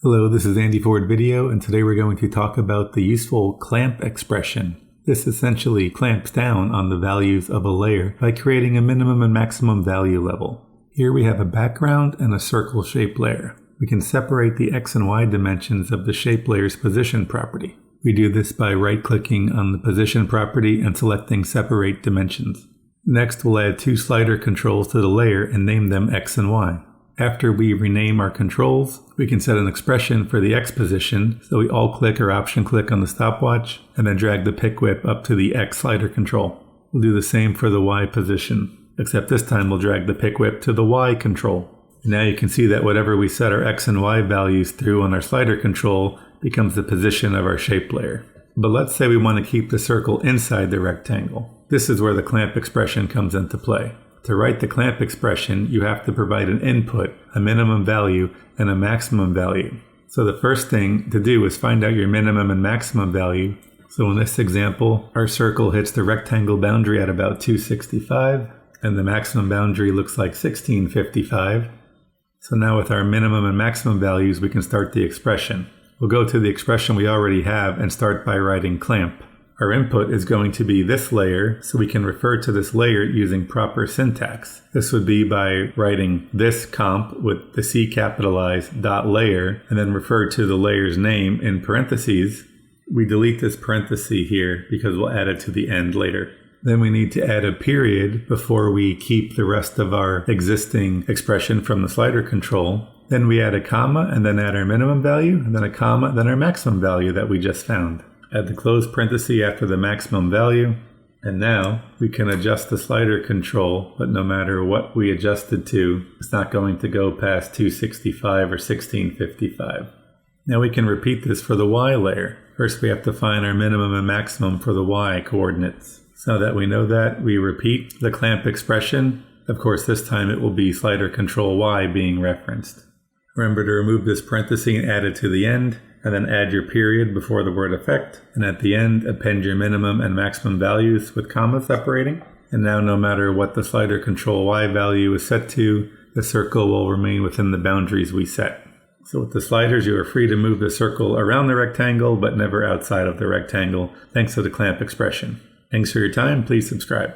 Hello, this is Andy Ford Video, and today we're going to talk about the useful clamp expression. This essentially clamps down on the values of a layer by creating a minimum and maximum value level. Here we have a background and a circle shape layer. We can separate the X and Y dimensions of the shape layer's position property. We do this by right-clicking on the position property and selecting Separate Dimensions. Next, we'll add two slider controls to the layer and name them X and Y. After we rename our controls, we can set an expression for the X position, so we alt-click or option-click on the stopwatch, and then drag the pickwhip up to the X slider control. We'll do the same for the Y position, except this time we'll drag the pickwhip to the Y control. And now you can see that whatever we set our X and Y values through on our slider control becomes the position of our shape layer. But let's say we want to keep the circle inside the rectangle. This is where the clamp expression comes into play. To write the clamp expression, you have to provide an input, a minimum value, and a maximum value. So the first thing to do is find out your minimum and maximum value. So in this example, our circle hits the rectangle boundary at about 265, and the maximum boundary looks like 1655. So now with our minimum and maximum values, we can start the expression. We'll go to the expression we already have and start by writing clamp. Our input is going to be this layer, so we can refer to this layer using proper syntax. This would be by writing this comp with the C capitalized dot layer, and then refer to the layer's name in parentheses. We delete this parenthesis here because we'll add it to the end later. Then we need to add a period before we keep the rest of our existing expression from the slider control. Then we add a comma, and then add our minimum value, and then a comma, then our maximum value that we just found. Add the closed parenthesis after the maximum value, and now we can adjust the slider control, but no matter what we adjust it to, it's not going to go past 265 or 1655. Now we can repeat this for the Y layer. First we have to find our minimum and maximum for the Y coordinates. So that we know that, we repeat the clamp expression. Of course, this time it will be slider control Y being referenced. Remember to remove this parenthesis and add it to the end, and then add your period before the word effect, and at the end append your minimum and maximum values with comma separating. And now no matter what the slider control Y value is set to, the circle will remain within the boundaries we set. So with the sliders, you are free to move the circle around the rectangle, but never outside of the rectangle, thanks to the clamp expression. Thanks for your time. Please subscribe.